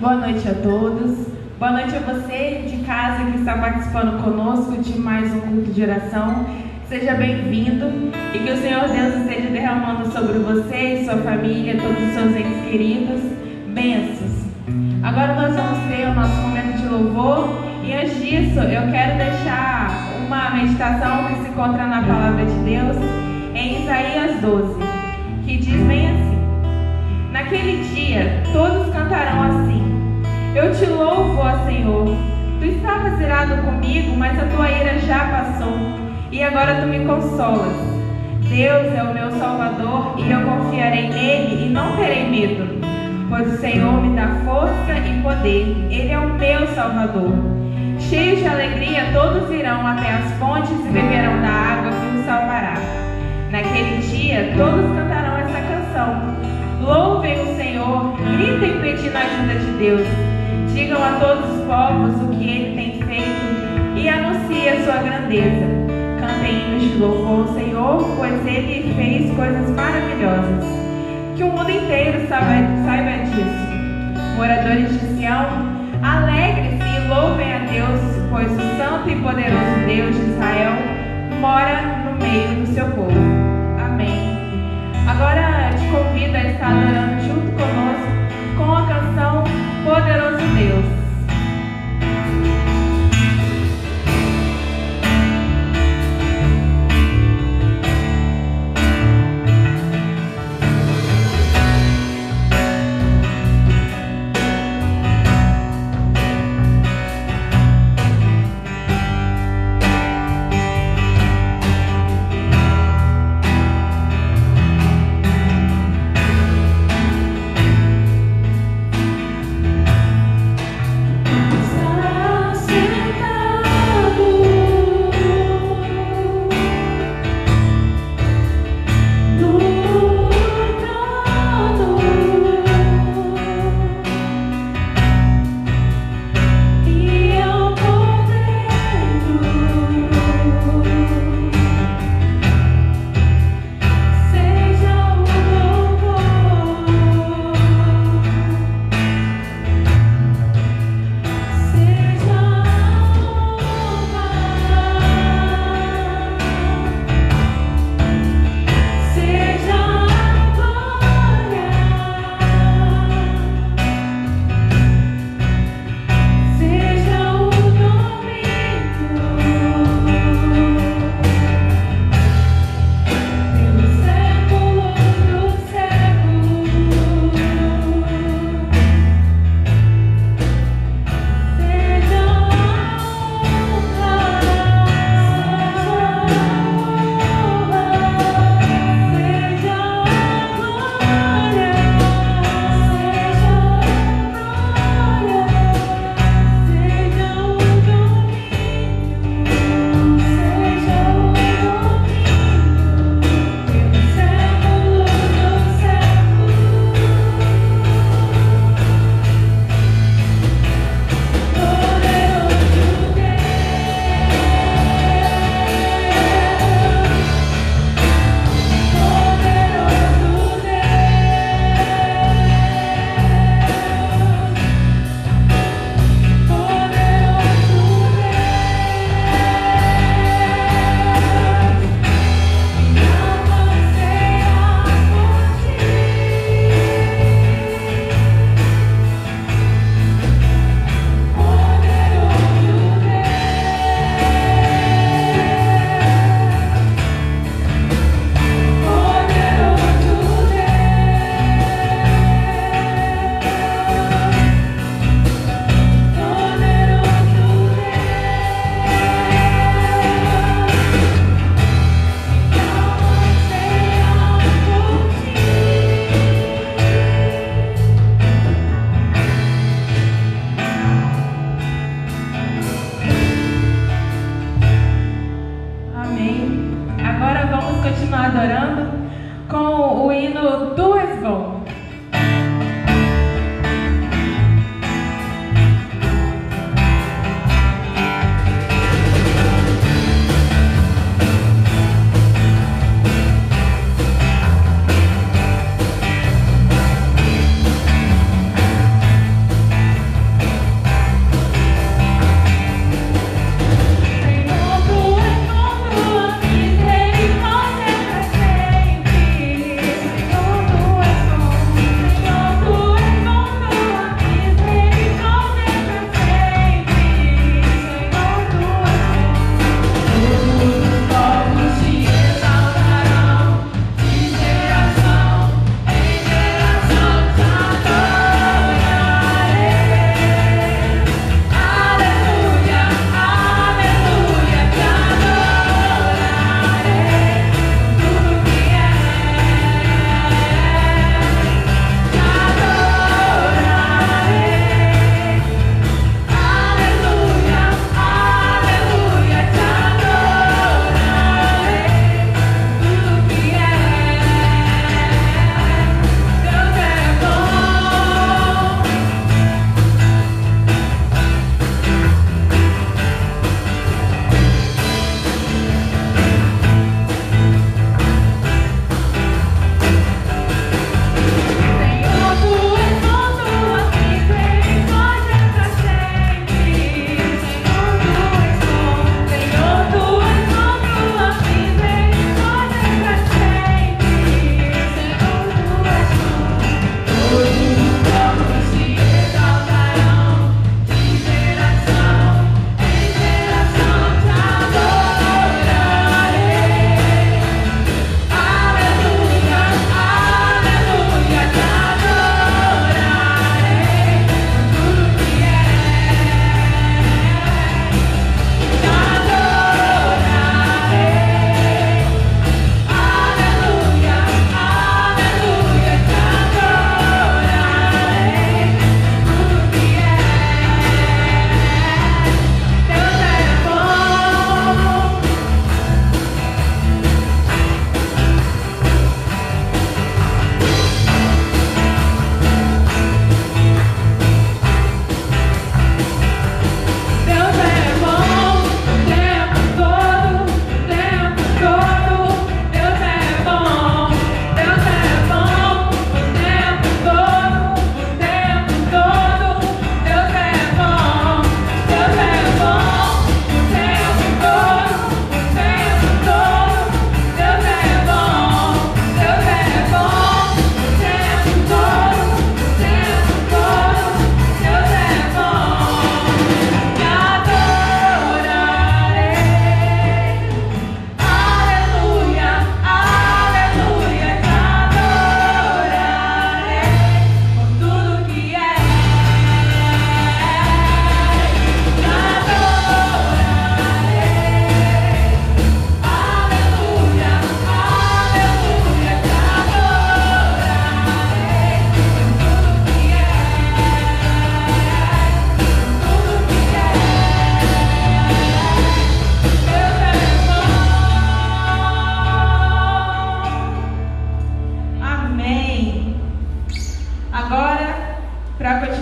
Boa noite a todos. Boa noite a você de casa que está participando conosco de mais um culto de oração. Seja bem-vindo e que o Senhor Deus esteja derramando sobre você e sua família, todos os seus entes queridos, bênçãos. Agora nós vamos ter o nosso momento de louvor e antes disso eu quero deixar uma meditação que se encontra na Palavra de Deus em Isaías 12, que diz bem assim: naquele dia todos cantarão assim: eu te louvo, ó Senhor. Tu estavas irado comigo, mas a tua ira já passou, e agora tu me consolas. Deus é o meu Salvador, e eu confiarei nele e não terei medo, pois o Senhor me dá força e poder. Ele é o meu Salvador. Cheios de alegria, todos irão até as fontes e beberão da água que os salvará. Naquele dia, todos cantarão essa canção: louvem o Senhor, gritem pedindo a ajuda de Deus. Digam a todos os povos o que Ele tem feito e anunciem a sua grandeza. Cantem hinos de louvor ao Senhor, pois Ele fez coisas maravilhosas. Que o mundo inteiro saiba disso. Moradores de Sião, alegrem-se e louvem a Deus, pois o santo e poderoso Deus de Israel mora no meio do seu povo. Amém. Agora te convido a estar adorando junto conosco com a canção Poderoso Deus.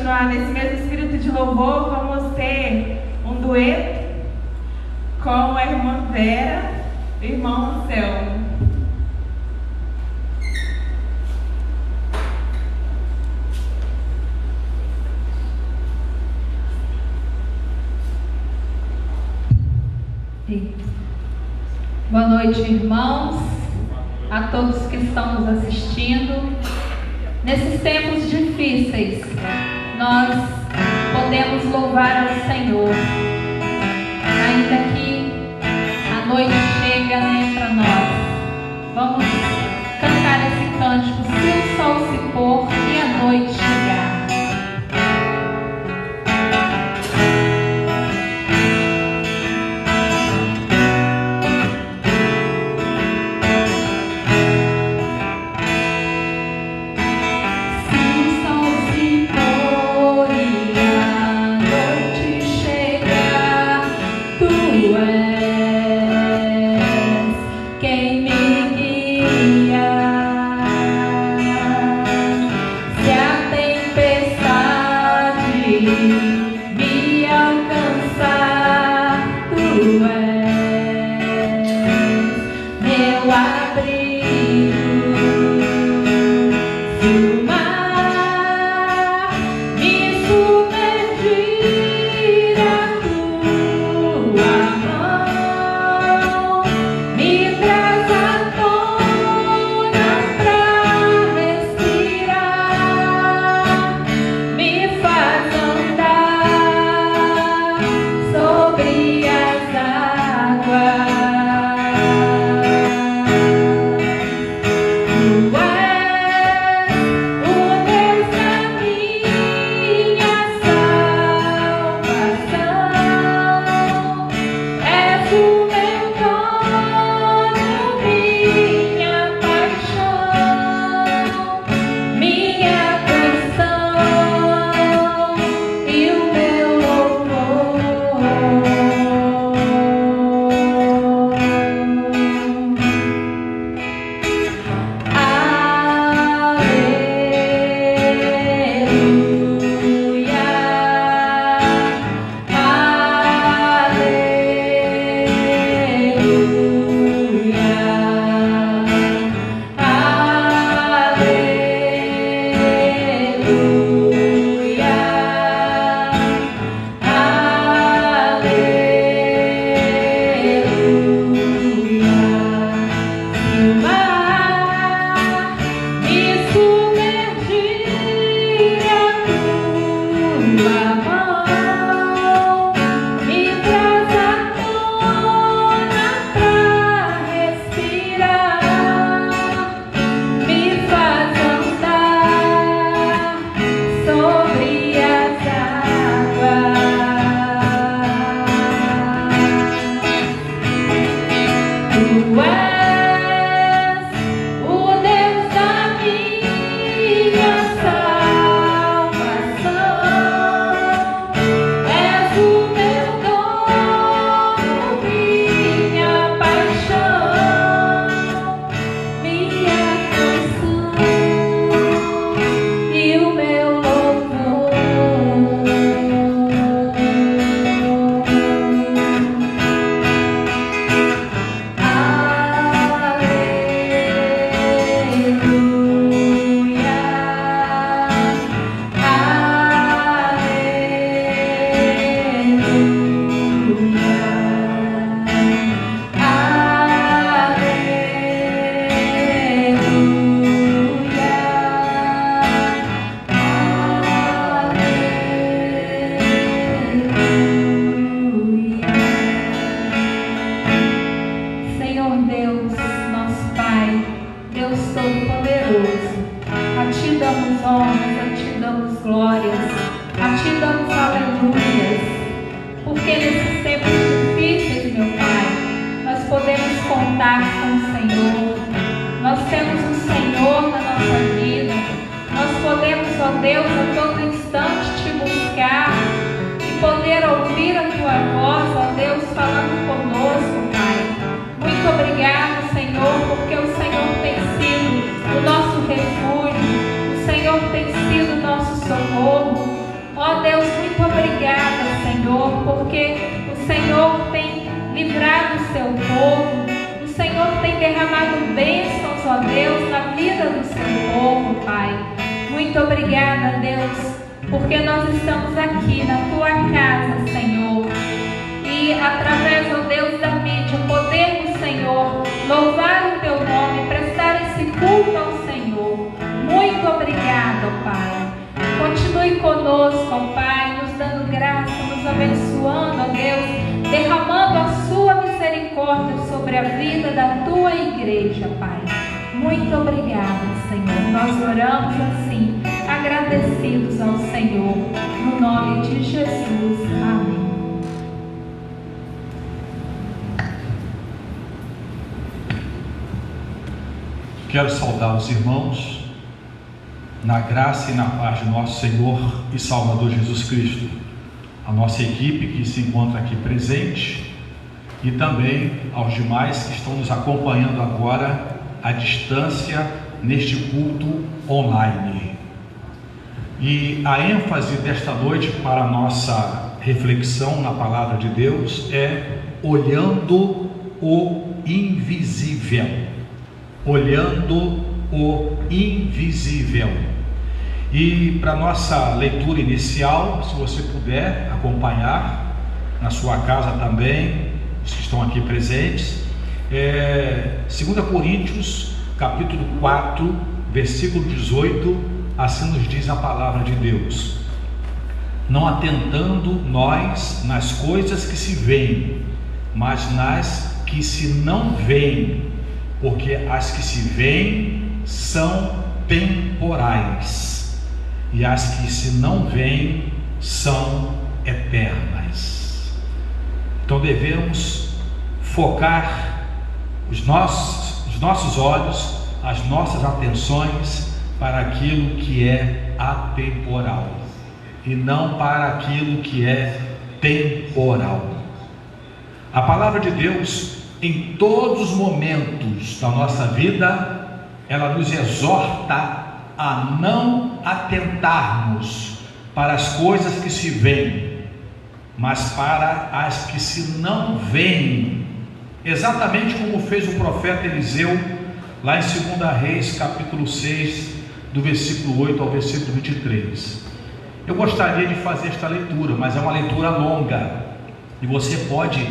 continuar nesse mesmo espírito de louvor, vamos ter um dueto com a irmã Vera e o irmão Anselmo. Boa noite, irmãos, a todos que estão nos assistindo. Nesses tempos difíceis, nós podemos louvar ao Senhor, ainda que a noite chega para nós. Vamos cantar esse cântico, se o sol se pôr e a noite chegar. Senhor tem sido nosso socorro. Pai. Muito obrigada, Deus, porque nós estamos aqui na Tua casa, Senhor. E através, ó Deus, da mídia, podemos, Senhor, louvar o Teu nome, prestar esse culto ao Senhor. Muito obrigada, Pai. Continue conosco, ó Pai, nos dando graça, nos abençoando, ó Deus, derramando a Sua misericórdia sobre a vida da Tua igreja, Pai. Muito obrigada, Senhor. Nós oramos assim, agradecidos ao Senhor, no nome de Jesus. Amém. Quero saudar os irmãos na graça e na paz de nosso Senhor e Salvador Jesus Cristo, a nossa equipe que se encontra aqui presente e também aos demais que estão nos acompanhando agora à distância neste culto online. E a ênfase desta noite para a nossa reflexão na palavra de Deus é olhando o invisível. Olhando o invisível. E para nossa leitura inicial, se você puder acompanhar na sua casa também, os que estão aqui presentes, 2 Coríntios capítulo 4, versículo 18, assim nos diz a palavra de Deus: não atentando nós nas coisas que se veem, mas nas que se não veem, porque as que se veem são temporais, e as que se não veem são eternas. Então devemos focar os nossos olhos, as nossas atenções para aquilo que é atemporal e não para aquilo que é temporal. A palavra de Deus, em todos os momentos da nossa vida, ela nos exorta a não atentarmos para as coisas que se veem, mas para as que se não veem, exatamente como fez o profeta Eliseu lá em 2 Reis capítulo 6, do versículo 8 ao versículo 23. Eu gostaria de fazer esta leitura, mas é uma leitura longa, e você pode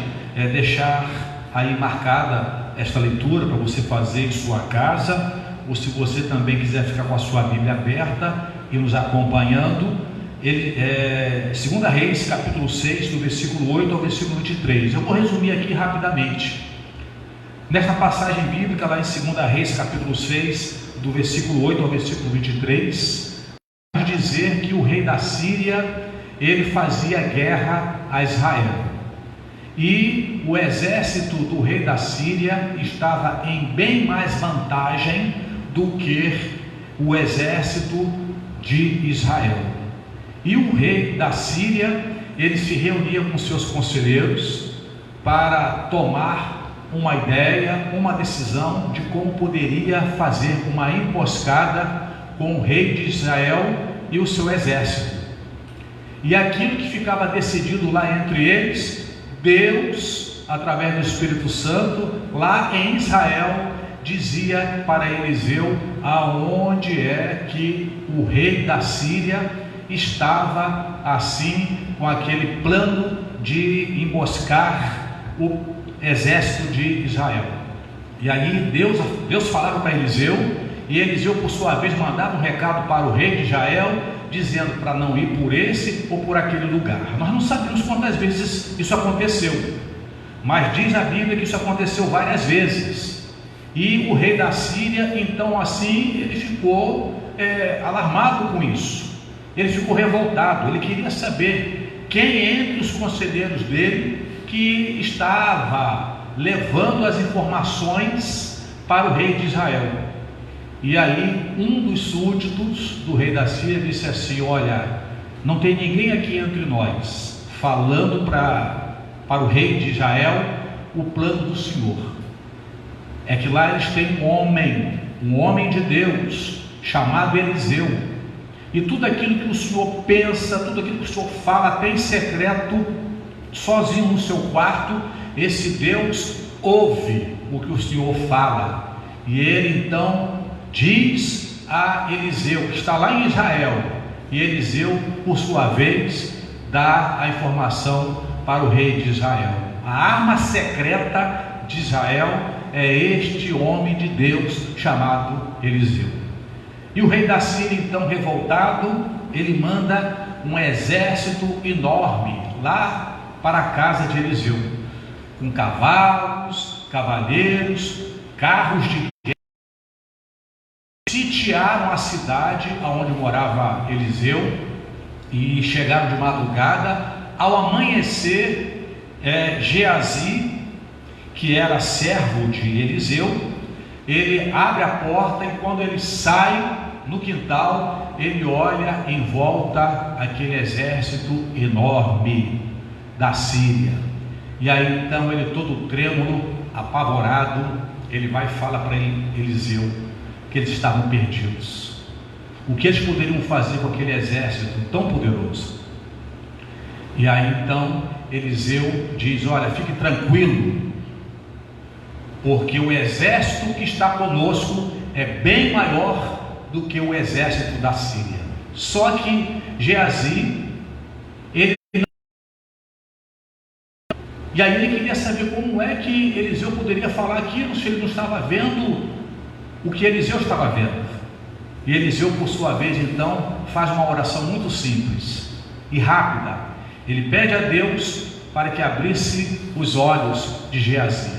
deixar aí marcada esta leitura para você fazer em sua casa, ou se você também quiser ficar com a sua Bíblia aberta e nos acompanhando. 2 Reis capítulo 6, do versículo 8 ao versículo 23. Eu vou resumir aqui rapidamente. Nesta passagem bíblica lá em 2 Reis capítulo 6, do versículo 8 ao versículo 23, vai dizer que o rei da Síria, ele fazia guerra a Israel, e o exército do rei da Síria estava em bem mais vantagem do que o exército de Israel. E o rei da Síria, ele se reunia com seus conselheiros para tomar uma ideia, uma decisão de como poderia fazer uma emboscada com o rei de Israel e o seu exército. E aquilo que ficava decidido lá entre eles, Deus, através do Espírito Santo, lá em Israel, dizia para Eliseu aonde é que o rei da Síria estava, assim, com aquele plano de emboscar o exército de Israel. E aí Deus falava para Eliseu, e Eliseu, por sua vez, mandava um recado para o rei de Israel, dizendo para não ir por esse ou por aquele lugar. Nós não sabemos quantas vezes isso aconteceu, mas diz a Bíblia que isso aconteceu várias vezes. E o rei da Síria, então, assim, ele ficou alarmado com isso. Ele ficou revoltado. Ele queria saber quem entre os conselheiros dele que estava levando as informações para o rei de Israel. E aí um dos súditos do rei da Síria disse assim: olha, não tem ninguém aqui entre nós falando para o rei de Israel o plano do Senhor. É que lá eles têm um homem de Deus chamado Eliseu, e tudo aquilo que o Senhor pensa, tudo aquilo que o Senhor fala até em secreto, sozinho no seu quarto, esse Deus ouve o que o Senhor fala, e ele então diz a Eliseu, que está lá em Israel, e Eliseu, por sua vez, dá a informação para o rei de Israel. A arma secreta de Israel é este homem de Deus chamado Eliseu. E o rei da Síria, então revoltado, ele manda um exército enorme lá para a casa de Eliseu, com cavalos, cavaleiros, carros de guerra. Sitiaram a cidade onde morava Eliseu e chegaram de madrugada. Ao amanhecer, Geazi, que era servo de Eliseu, ele abre a porta e quando ele sai no quintal, ele olha em volta aquele exército enorme da Síria. E aí então ele, todo trêmulo, apavorado, ele vai e fala para Eliseu que eles estavam perdidos. O que eles poderiam fazer com aquele exército tão poderoso? E aí então Eliseu diz: olha, fique tranquilo, porque o exército que está conosco é bem maior do que o exército da Síria. Só que Geazi, ele não... E aí ele queria saber como é que Eliseu poderia falar aquilo, se ele não estava vendo o que Eliseu estava vendo. E Eliseu, por sua vez, então, faz uma oração muito simples e rápida. Ele pede a Deus para que abrisse os olhos de Geazi.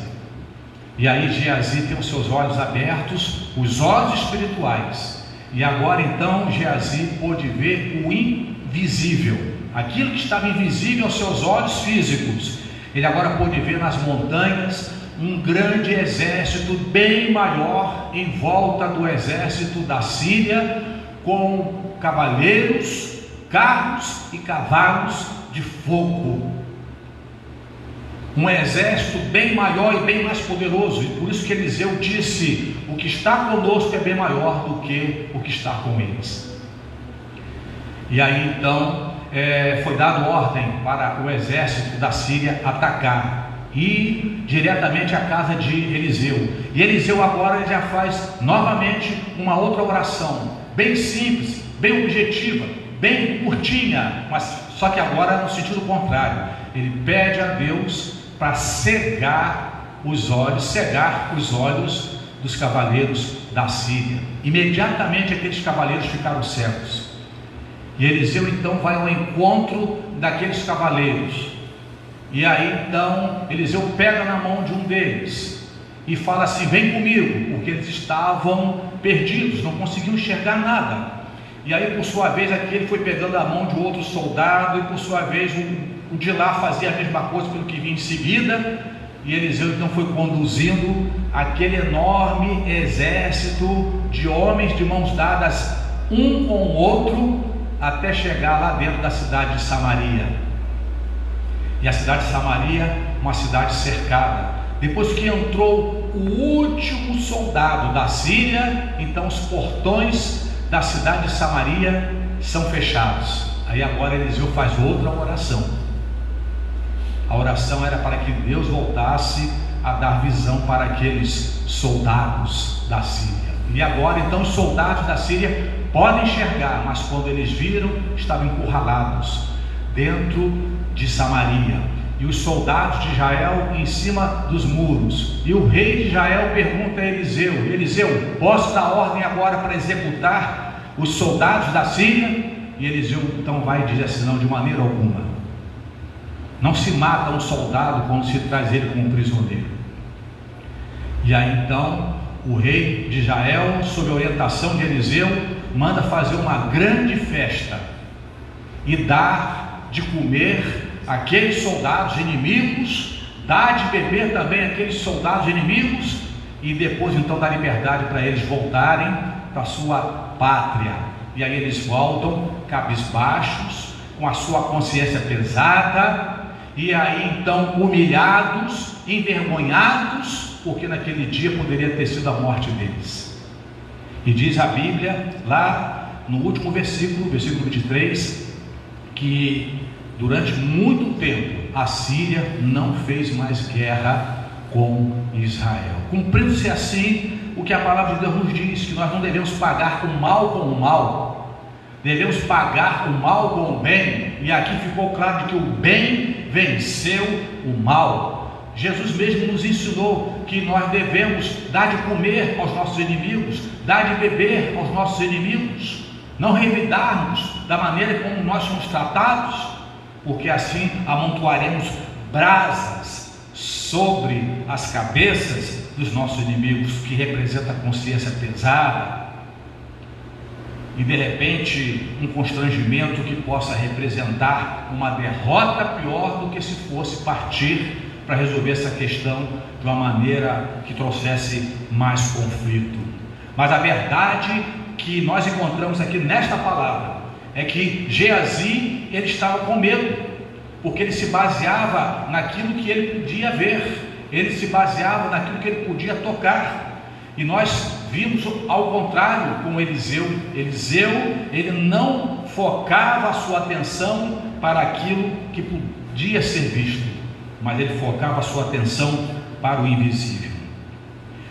E aí Geazi tem os seus olhos abertos, os olhos espirituais. E agora então Geazi pôde ver o invisível, aquilo que estava invisível aos seus olhos físicos. Ele agora pôde ver nas montanhas um grande exército bem maior em volta do exército da Síria, com cavaleiros, carros e cavalos de fogo. Um exército bem maior e bem mais poderoso, e por isso que Eliseu disse: o que está conosco é bem maior do que o que está com eles. E aí então foi dado ordem para o exército da Síria atacar, e diretamente à casa de Eliseu. E Eliseu agora já faz novamente uma outra oração, bem simples, bem objetiva, bem curtinha, mas só que agora no sentido contrário. Ele pede a Deus para cegar os olhos dos cavaleiros da Síria. Imediatamente aqueles cavaleiros ficaram cegos. E Eliseu então vai ao encontro daqueles cavaleiros. E aí então Eliseu pega na mão de um deles e fala assim: vem comigo, porque eles estavam perdidos, não conseguiam enxergar nada. E aí por sua vez aquele foi pegando a mão de outro soldado, e por sua vez o de lá fazia a mesma coisa pelo que vinha em seguida. E Eliseu então foi conduzindo aquele enorme exército de homens de mãos dadas um com o outro, até chegar lá dentro da cidade de Samaria. E a cidade de Samaria, uma cidade cercada. Depois que entrou o último soldado da Síria, então os portões da cidade de Samaria são fechados. Aí agora Eliseu faz outra oração. A oração era para que Deus voltasse a dar visão para aqueles soldados da Síria. E agora então os soldados da Síria podem enxergar, mas quando eles viram, estavam encurralados dentro de Samaria. E os soldados de Israel em cima dos muros. E o rei de Israel pergunta a Eliseu: Eliseu, posso dar ordem agora para executar os soldados da Síria? E Eliseu então vai e diz assim: não, de maneira alguma. Não se mata um soldado quando se traz ele como prisioneiro. E aí então o rei de Israel, sob a orientação de Eliseu, manda fazer uma grande festa e dar de comer aqueles soldados inimigos, dá de beber também aqueles soldados inimigos, e depois então dá liberdade para eles voltarem para a sua pátria. E aí eles voltam cabisbaixos, com a sua consciência pesada, e aí então humilhados, envergonhados, porque naquele dia poderia ter sido a morte deles. E diz a Bíblia lá no último versículo, versículo 23, que durante muito tempo a Síria não fez mais guerra com Israel. Cumprindo-se assim o que a palavra de Deus nos diz, que nós não devemos pagar o mal com o mal, devemos pagar o mal com o bem, e aqui ficou claro de que o bem venceu o mal. Jesus mesmo nos ensinou que nós devemos dar de comer aos nossos inimigos, dar de beber aos nossos inimigos, não revidarmos da maneira como nós somos tratados, porque assim amontoaremos brasas sobre as cabeças dos nossos inimigos, que representa a consciência pesada, e de repente um constrangimento que possa representar uma derrota pior do que se fosse partir para resolver essa questão de uma maneira que trouxesse mais conflito. Mas a verdade que nós encontramos aqui nesta palavra é que Geazi, ele estava com medo, porque ele se baseava naquilo que ele podia ver, ele se baseava naquilo que ele podia tocar. E nós vimos ao contrário com Eliseu. Ele não focava a sua atenção para aquilo que podia ser visto, mas ele focava a sua atenção para o invisível.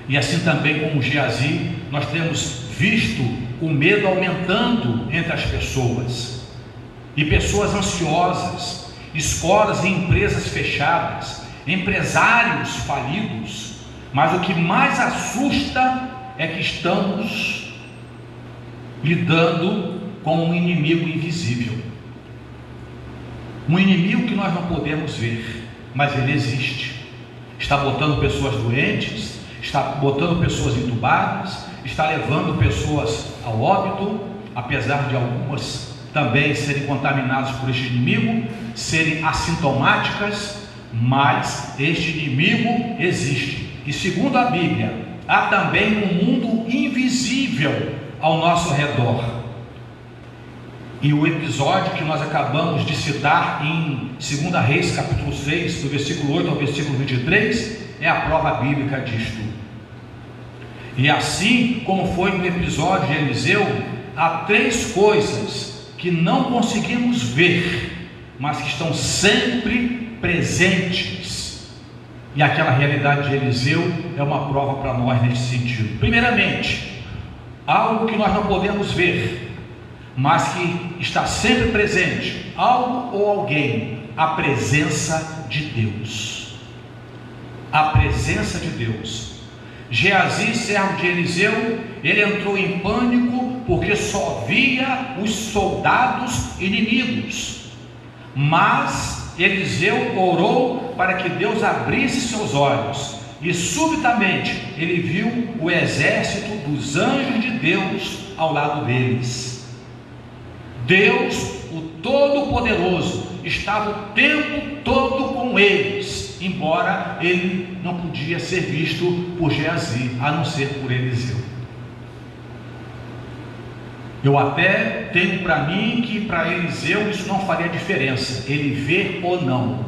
E assim também como Geazi, nós temos visto o medo aumentando entre as pessoas, e pessoas ansiosas, escolas e empresas fechadas, empresários falidos. Mas o que mais assusta é que estamos lidando com um inimigo invisível, um inimigo que nós não podemos ver, mas ele existe. Está botando pessoas doentes, está botando pessoas entubadas, está levando pessoas ao óbito, apesar de algumas também serem contaminadas por este inimigo, serem assintomáticas, mas este inimigo existe. E segundo a Bíblia, há também um mundo invisível ao nosso redor. E o episódio que nós acabamos de citar em 2 Reis, capítulo 6, do versículo 8 ao versículo 23, é a prova bíblica disto. E assim como foi no episódio de Eliseu, há 3 coisas que não conseguimos ver, mas que estão sempre presentes. E aquela realidade de Eliseu é uma prova para nós nesse sentido. Primeiramente, algo que nós não podemos ver, mas que está sempre presente, algo ou alguém, a presença de Deus. A presença de Deus. Geazi, servo de Eliseu, ele entrou em pânico porque só via os soldados inimigos, mas Eliseu orou para que Deus abrisse seus olhos, e subitamente ele viu o exército dos anjos de Deus ao lado deles. Deus, o Todo-Poderoso, estava o tempo todo com eles, embora ele não podia ser visto por Geazi, a não ser por Eliseu. Eu até tenho para mim que para Eliseu isso não faria diferença, ele ver ou não.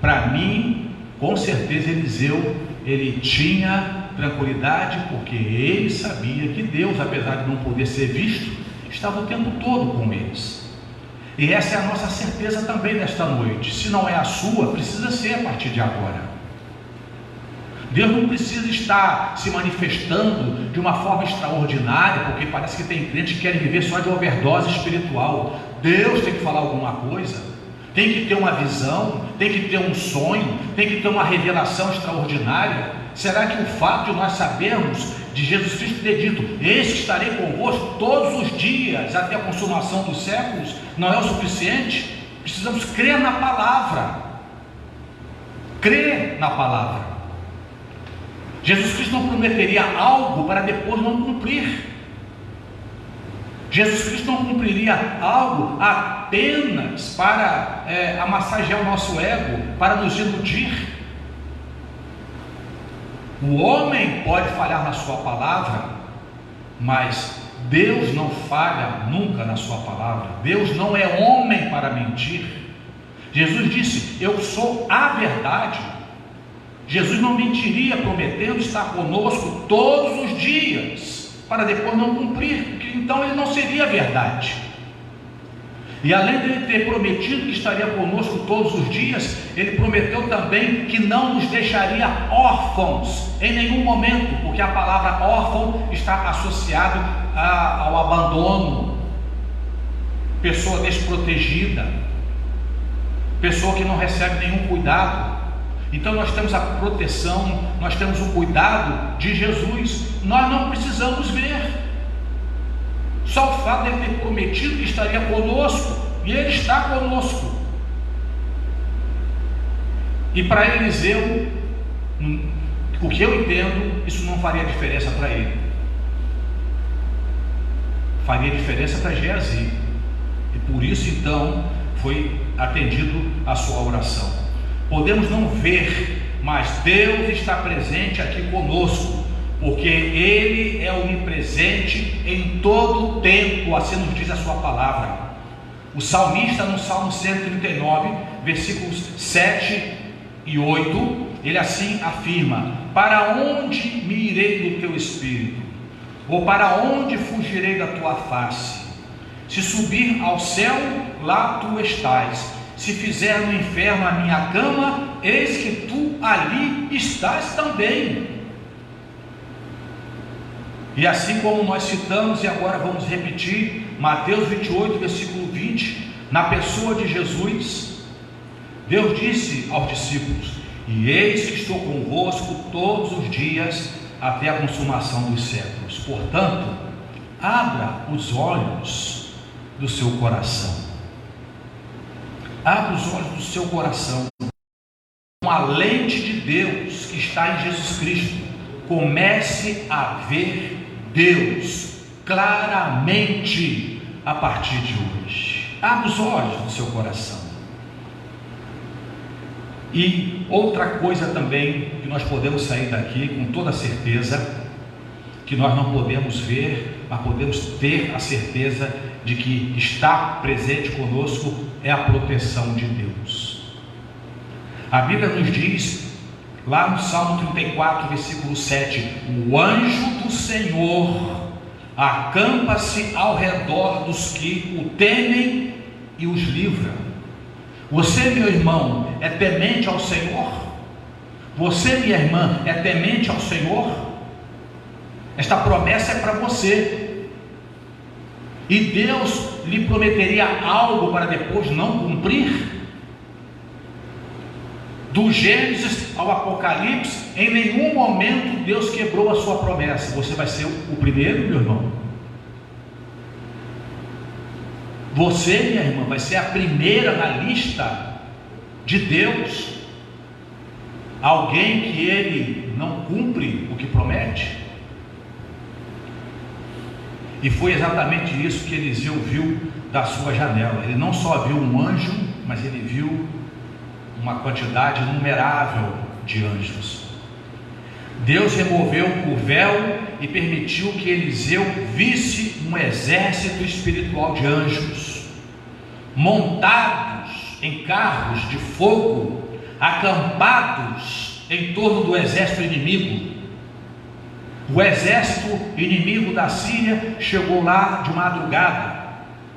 Para mim, com certeza Eliseu, ele tinha tranquilidade, porque ele sabia que Deus, apesar de não poder ser visto, estava o tempo todo com eles. E essa é a nossa certeza também nesta noite. Se não é a sua, precisa ser a partir de agora. Deus não precisa estar se manifestando de uma forma extraordinária, porque parece que tem crentes que querem viver só de overdose espiritual. Deus tem que falar alguma coisa, tem que ter uma visão, tem que ter um sonho, tem que ter uma revelação extraordinária. Será que o fato de nós sabermos de Jesus Cristo ter dito, eis que estarei convosco todos os dias até a consumação dos séculos, não é o suficiente? Precisamos crer na palavra. Crer na palavra. Jesus Cristo não prometeria algo para depois não cumprir. Jesus Cristo não cumpriria algo apenas para amassagear o nosso ego, para nos iludir. O homem pode falhar na sua palavra, mas Deus não falha nunca na sua palavra. Deus não é homem para mentir. Jesus disse, eu sou a verdade. Jesus não mentiria prometendo estar conosco todos os dias, para depois não cumprir, porque então ele não seria verdade. E além de ele ter prometido que estaria conosco todos os dias, ele prometeu também que não nos deixaria órfãos em nenhum momento, porque a palavra órfão está associada ao abandono, pessoa desprotegida, pessoa que não recebe nenhum cuidado. Então nós temos a proteção, nós temos o cuidado de Jesus, nós não precisamos ver. Só o fato de ele ter prometido que estaria conosco, e ele está conosco. E para Eliseu, o que eu entendo, isso não faria diferença para ele. Faria diferença para Geazi. E por isso então foi atendido a sua oração. Podemos não ver, mas Deus está presente aqui conosco, porque Ele é onipresente em todo o tempo, assim nos diz a sua palavra. O salmista, no Salmo 139, versículos 7 e 8, ele assim afirma: para onde me irei do teu espírito? Ou para onde fugirei da tua face? Se subir ao céu, lá tu estás. Se fizer no inferno a minha cama, eis que tu ali estás também. E assim como nós citamos, e agora vamos repetir, Mateus 28, versículo 20, na pessoa de Jesus, Deus disse aos discípulos: e eis que estou convosco todos os dias, até a consumação dos séculos. Portanto, abra os olhos do seu coração. Abra os olhos do seu coração com a lente de Deus que está em Jesus Cristo. Comece a ver Deus claramente a partir de hoje. Abra os olhos do seu coração. E outra coisa também que nós podemos sair daqui com toda certeza, que nós não podemos ver, mas podemos ter a certeza de que está presente conosco, é a proteção de Deus. A Bíblia nos diz, lá no Salmo 34, versículo 7, o anjo do Senhor acampa-se ao redor dos que o temem e os livra. Você, meu irmão, é temente ao Senhor? Você, minha irmã, é temente ao Senhor? Esta promessa é para você. E Deus lhe prometeria algo para depois não cumprir? Do Gênesis ao Apocalipse, em nenhum momento Deus quebrou a sua promessa. Você vai ser o primeiro, meu irmão. Você, minha irmã, vai ser a primeira na lista de Deus. Alguém que Ele não cumpre o que promete. E foi exatamente isso que Eliseu viu da sua janela. Ele não só viu um anjo, mas ele viu uma quantidade inumerável de anjos. Deus removeu o véu e permitiu que Eliseu visse um exército espiritual de anjos, montados em carros de fogo, acampados em torno do exército inimigo. O exército inimigo da Síria chegou lá de madrugada,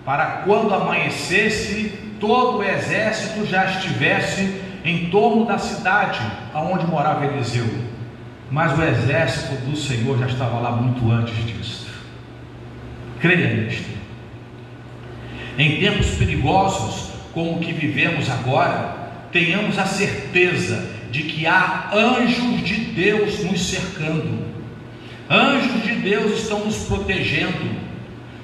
para quando amanhecesse, todo o exército já estivesse em torno da cidade onde morava Eliseu. Mas o exército do Senhor já estava lá muito antes disso. Creia nisto. Em tempos perigosos como o que vivemos agora, tenhamos a certeza de que há anjos de Deus nos cercando. Anjos de Deus estão nos protegendo,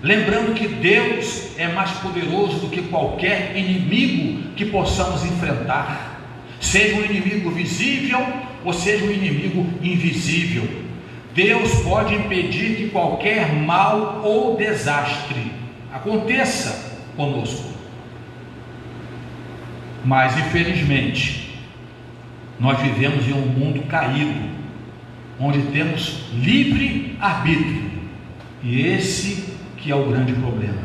lembrando que Deus é mais poderoso do que qualquer inimigo que possamos enfrentar, seja um inimigo visível ou seja um inimigo invisível. Deus pode impedir que qualquer mal ou desastre aconteça conosco. Mas infelizmente nós vivemos em um mundo caído, onde temos livre arbítrio, e esse que é o grande problema.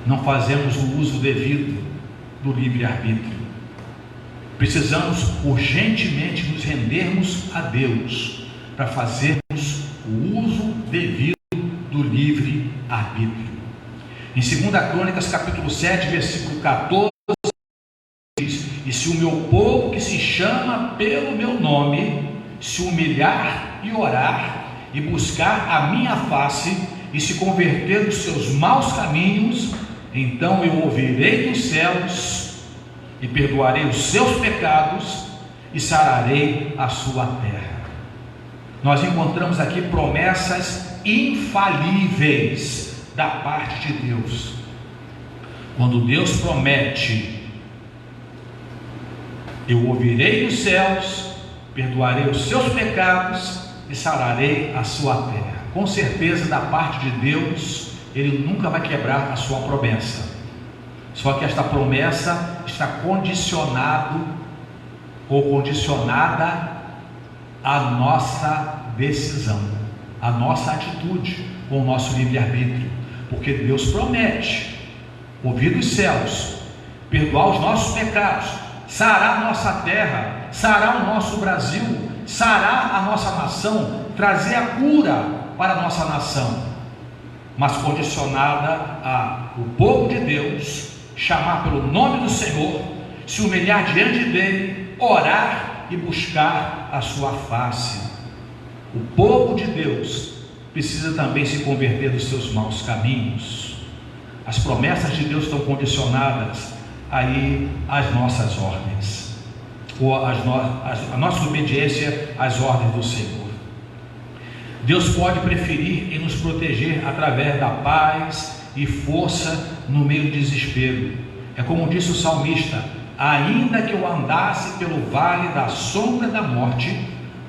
Não fazemos o uso devido do livre arbítrio. Precisamos urgentemente nos rendermos a Deus para fazermos o uso devido do livre arbítrio. Em 2 Crônicas, capítulo 7, versículo 14, diz: e se o meu povo, que se chama pelo meu nome, se humilhar e orar, e buscar a minha face, e se converter dos seus maus caminhos, então eu ouvirei dos céus, e perdoarei os seus pecados, e sararei a sua terra. Nós encontramos aqui promessas infalíveis da parte de Deus. Quando Deus promete: eu ouvirei dos céus, perdoarei os seus pecados e sararei a sua terra. Com certeza, da parte de Deus, Ele nunca vai quebrar a sua promessa. Só que esta promessa está condicionada à nossa decisão, à nossa atitude, com o nosso livre-arbítrio. Porque Deus promete ouvir dos céus, perdoar os nossos pecados, sarar a nossa terra, sarar o nosso Brasil, sarar a nossa nação, trazer a cura para a nossa nação, mas condicionada a o povo de Deus chamar pelo nome do Senhor, se humilhar diante dele, orar e buscar a sua face. O povo de Deus precisa também se converter dos seus maus caminhos. As promessas de Deus estão condicionadas aí às nossas ordens, ou a nossa obediência às ordens do Senhor. Deus pode preferir em nos proteger através da paz e força no meio do desespero. É como disse o salmista: ainda que eu andasse pelo vale da sombra da morte,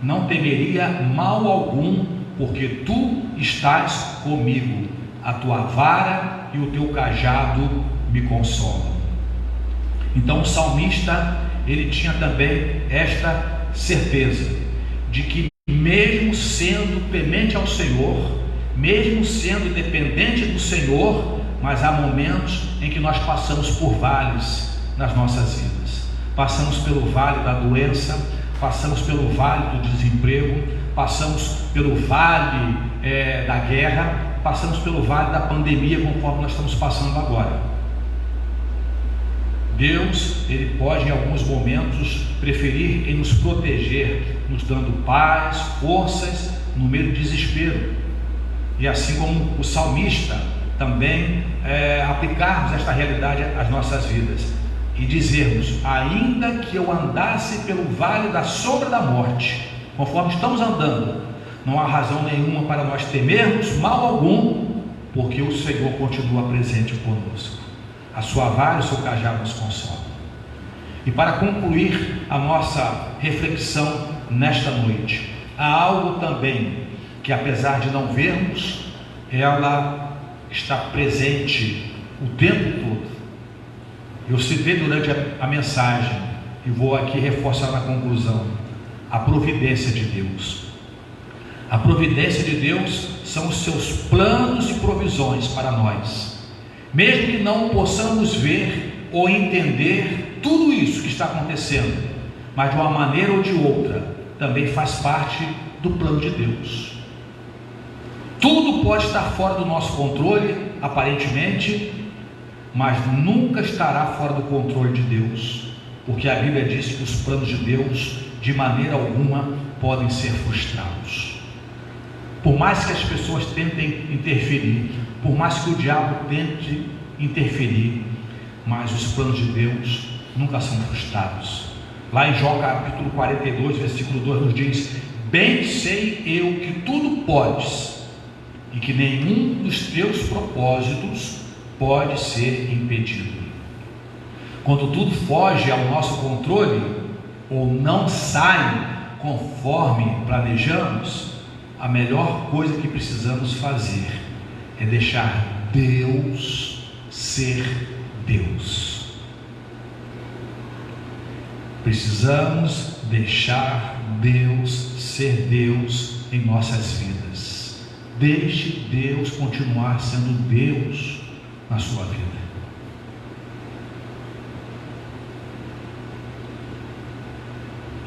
não temeria mal algum, porque tu estás comigo, a tua vara e o teu cajado me consolam. Então o salmista, ele tinha também esta certeza de que, mesmo sendo temente ao Senhor, mesmo sendo dependente do Senhor, mas há momentos em que nós passamos por vales nas nossas vidas. Passamos pelo vale da doença, passamos pelo vale do desemprego, passamos pelo vale da guerra, passamos pelo vale da pandemia, conforme nós estamos passando agora. Deus, Ele pode em alguns momentos preferir em nos proteger, nos dando paz, forças no meio do desespero. E assim como o salmista, também aplicarmos esta realidade às nossas vidas e dizermos: ainda que eu andasse pelo vale da sombra da morte, conforme estamos andando, não há razão nenhuma para nós temermos mal algum, porque o Senhor continua presente conosco. A sua vara e o seu cajado nos consolam. E para concluir a nossa reflexão nesta noite, há algo também que, apesar de não vermos, ela está presente o tempo todo. Eu citei durante a mensagem e vou aqui reforçar na conclusão: a providência de Deus. A providência de Deus são os seus planos e provisões para nós. Mesmo que não possamos ver ou entender tudo isso que está acontecendo, mas de uma maneira ou de outra, também faz parte do plano de Deus. Tudo pode estar fora do nosso controle, aparentemente, mas nunca estará fora do controle de Deus, porque a Bíblia diz que os planos de Deus, de maneira alguma, podem ser frustrados. Por mais que as pessoas tentem interferir, por mais que o diabo tente interferir, mas os planos de Deus nunca são frustrados. Lá em Jó capítulo 42, versículo 2 nos diz: bem sei eu que tudo podes, e que nenhum dos teus propósitos pode ser impedido. Quando tudo foge ao nosso controle, ou não sai conforme planejamos, a melhor coisa que precisamos fazer é deixar Deus ser Deus. Precisamos deixar Deus ser Deus em nossas vidas. Deixe Deus continuar sendo Deus na sua vida.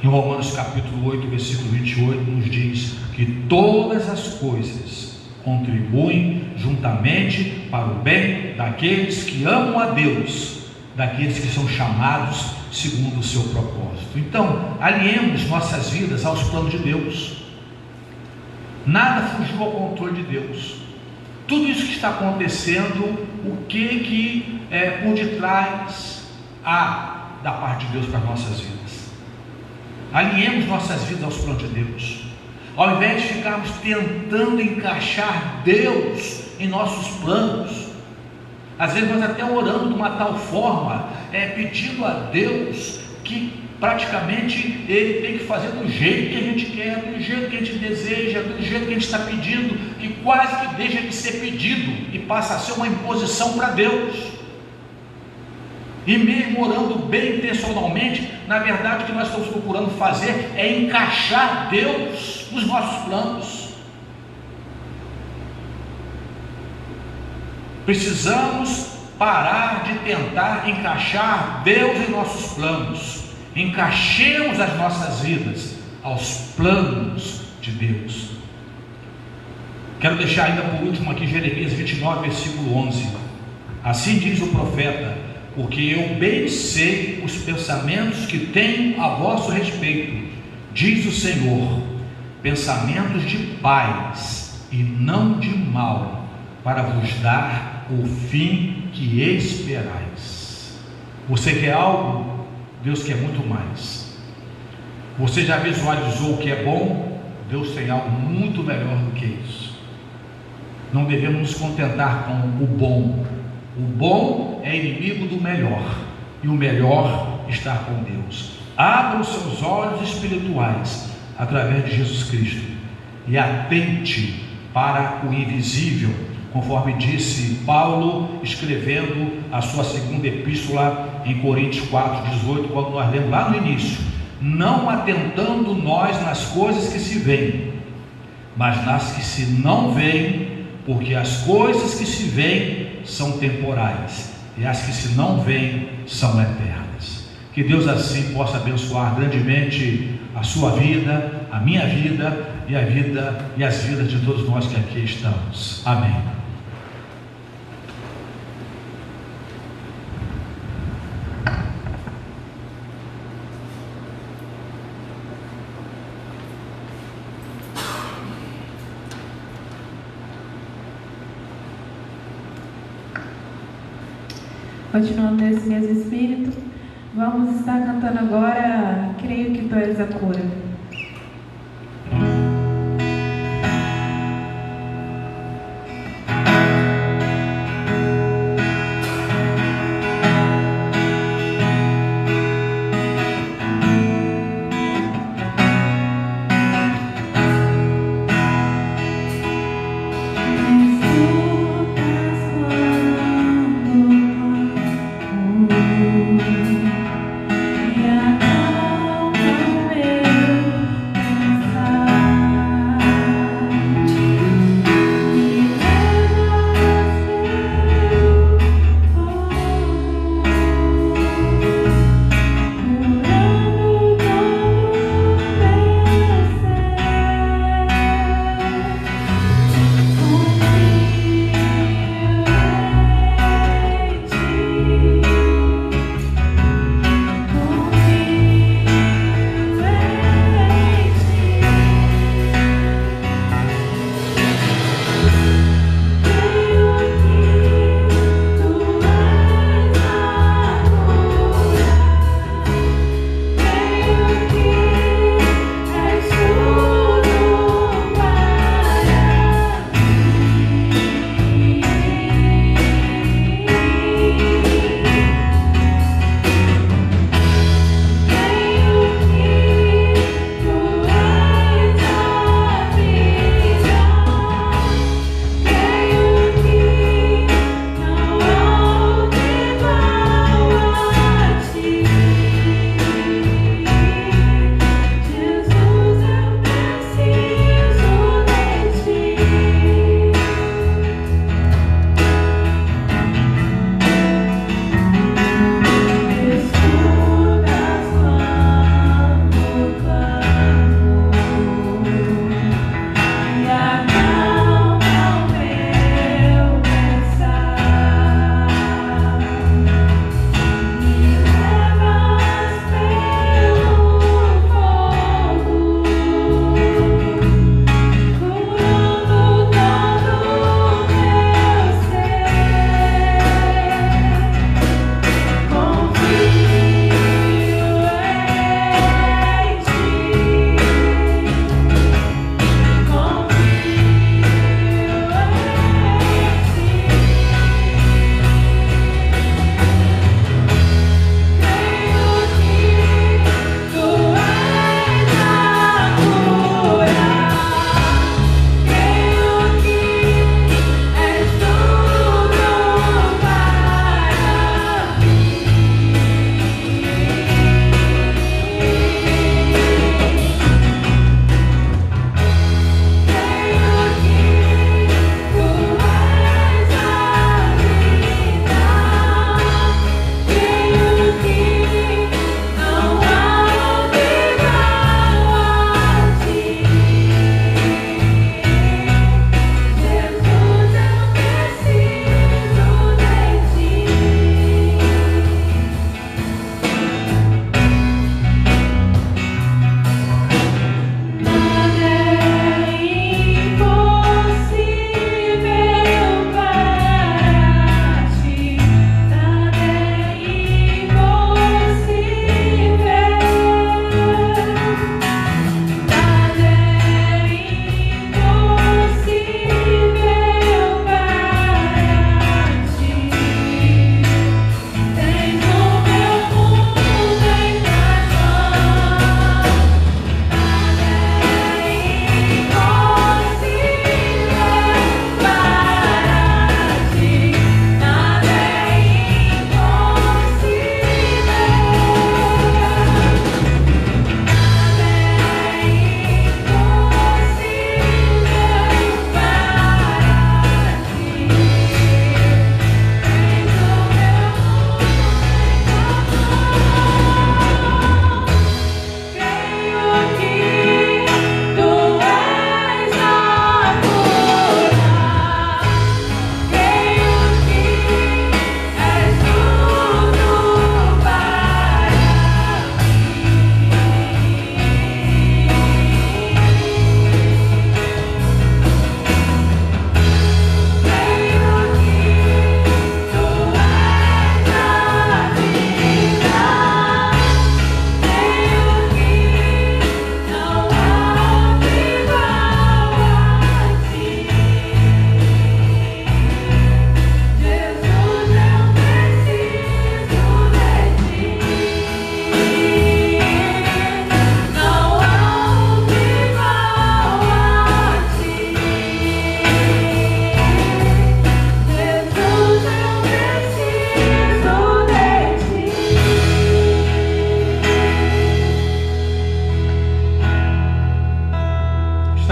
Em Romanos capítulo 8, versículo 28, nos diz que todas as coisas contribuem juntamente para o bem daqueles que amam a Deus, daqueles que são chamados segundo o seu propósito. Então, alinhemos nossas vidas aos planos de Deus. Nada fugiu ao controle de Deus. Tudo isso que está acontecendo, o que por detrás há da parte de Deus para as nossas vidas. Alinhemos nossas vidas aos planos de Deus, ao invés de ficarmos tentando encaixar Deus em nossos planos. Às vezes nós até orando de uma tal forma, pedindo a Deus que praticamente Ele tem que fazer do jeito que a gente quer, do jeito que a gente deseja, do jeito que a gente está pedindo, que quase que deixa de ser pedido e passa a ser uma imposição para Deus. E mesmo orando bem intencionalmente, na verdade o que nós estamos procurando fazer é encaixar Deus nos nossos planos. Precisamos parar de tentar encaixar Deus em nossos planos. Encaixemos as nossas vidas aos planos de Deus. Quero deixar ainda por último aqui Jeremias 29, versículo 11. Assim diz o profeta: porque eu bem sei os pensamentos que tenho a vosso respeito, diz o Senhor, pensamentos de paz e não de mal, para vos dar o fim que esperais. Você quer algo? Deus quer muito mais. Você já visualizou o que é bom? Deus tem algo muito melhor do que isso. Não devemos nos contentar com o bom. O bom é inimigo do melhor, e o melhor está com Deus. Abra os seus olhos espirituais através de Jesus Cristo e atente para o invisível, conforme disse Paulo escrevendo a sua segunda epístola em Coríntios 4:18, quando nós lemos lá no início: não atentando nós nas coisas que se veem, mas nas que se não veem, porque as coisas que se veem são temporais, e as que se não veem são eternas. Que Deus assim possa abençoar grandemente a sua vida, a minha vida e a vida e as vidas de todos nós que aqui estamos. Amém. Continuando nesse mesmo espírito, vamos estar cantando agora Creio que Tu És a Cura. E acalma meu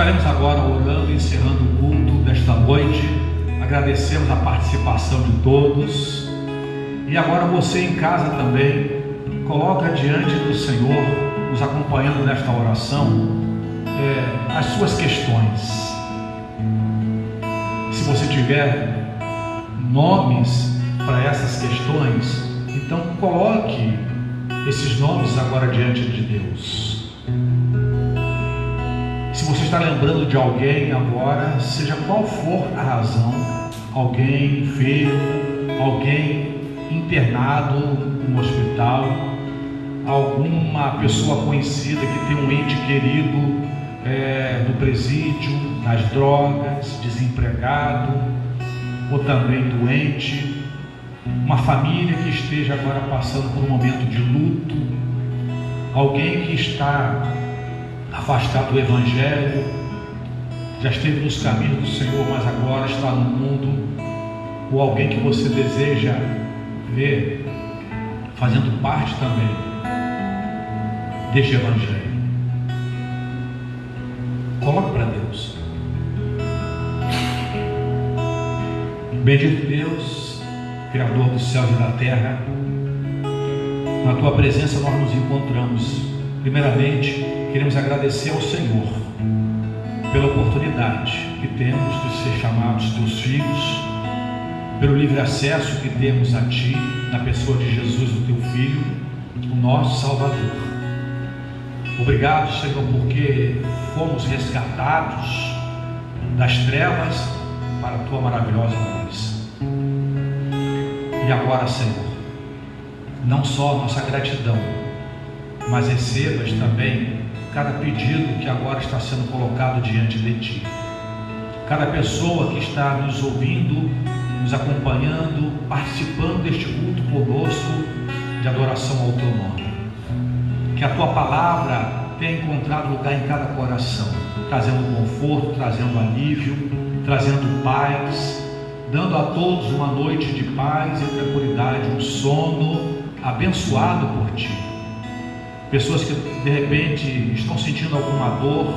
Estaremos agora orando e encerrando o culto desta noite. Agradecemos a participação de todos. E agora você em casa também, coloca diante do Senhor, nos acompanhando nesta oração, as suas questões. Se você tiver nomes para essas questões, então coloque esses nomes agora diante de Deus. Se você está lembrando de alguém agora, seja qual for a razão, alguém enfermo, alguém internado no hospital, alguma pessoa conhecida que tem um ente querido no presídio, nas drogas, desempregado ou também doente, uma família que esteja agora passando por um momento de luto, alguém que está afastado do Evangelho, já esteve nos caminhos do Senhor, mas agora está no mundo, ou alguém que você deseja ver fazendo parte também deste Evangelho. Coloque para Deus. Bendito Deus, Criador dos céus e da terra, na Tua presença nós nos encontramos. Primeiramente, queremos agradecer ao Senhor pela oportunidade que temos de ser chamados Teus filhos, pelo livre acesso que temos a Ti, na pessoa de Jesus, o Teu Filho, o nosso Salvador. Obrigado, Senhor, porque fomos resgatados das trevas para a Tua maravilhosa luz. E agora, Senhor, não só nossa gratidão, mas recebas também cada pedido que agora está sendo colocado diante de Ti. Cada pessoa que está nos ouvindo, nos acompanhando, participando deste culto conosco de adoração ao Teu nome. Que a Tua palavra tenha encontrado lugar em cada coração, trazendo conforto, trazendo alívio, trazendo paz, dando a todos uma noite de paz e tranquilidade, um sono abençoado por Ti. Pessoas que de repente estão sentindo alguma dor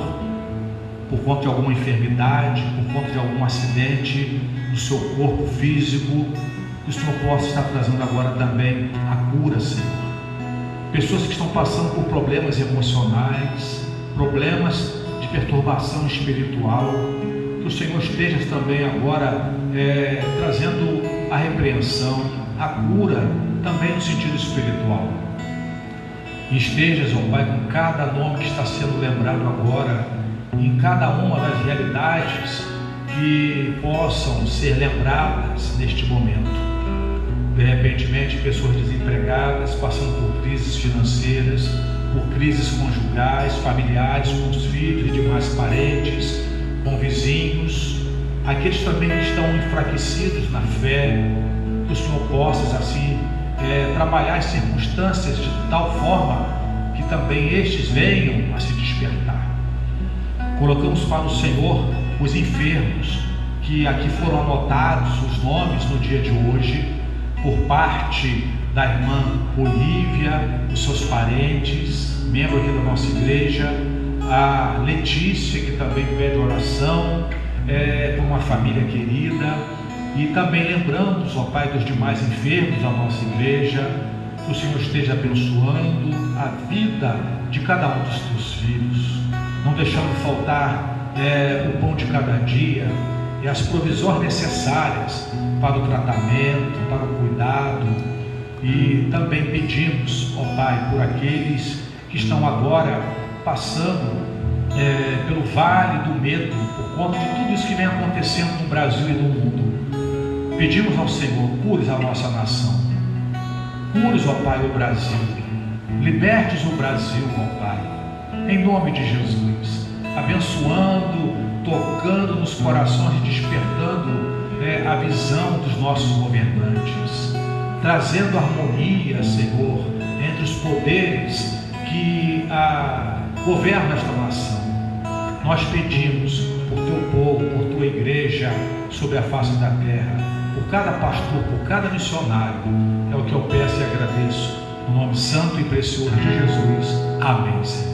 por conta de alguma enfermidade, por conta de algum acidente no seu corpo físico, que o Senhor possa estar trazendo agora também a cura, Senhor. Pessoas que estão passando por problemas emocionais, problemas de perturbação espiritual, que o Senhor esteja também agora trazendo a repreensão, a cura também no sentido espiritual. E estejas, ó Pai, com cada nome que está sendo lembrado agora, em cada uma das realidades que possam ser lembradas neste momento. De repente, pessoas desempregadas, passando por crises financeiras, por crises conjugais, familiares, com os filhos e demais parentes, com vizinhos, aqueles também que estão enfraquecidos na fé, que o Senhor possa assim trabalhar as circunstâncias de tal forma que também estes venham a se despertar. Colocamos para o Senhor os enfermos, que aqui foram anotados os nomes no dia de hoje, por parte da irmã Olívia, os seus parentes, membro aqui da nossa igreja, a Letícia, que também pede oração, por uma família querida, e também lembramos, ó Pai, dos demais enfermos da nossa igreja, que o Senhor esteja abençoando a vida de cada um dos Teus filhos, não deixando faltar o pão de cada dia e as provisões necessárias para o tratamento, para o cuidado. E também pedimos, ó Pai, por aqueles que estão agora passando pelo vale do medo, por conta de tudo isso que vem acontecendo no Brasil e no mundo. Pedimos ao Senhor, cures a nossa nação, cures, ó Pai, o Brasil, libertes o Brasil, ó Pai, em nome de Jesus, abençoando, tocando nos corações e despertando a visão dos nossos governantes, trazendo harmonia, Senhor, entre os poderes que governam esta nação. Nós pedimos por Teu povo, por Tua igreja sobre a face da terra, por cada pastor, por cada missionário. É o que eu peço e agradeço, no nome santo e precioso de Jesus. Amém, Senhor.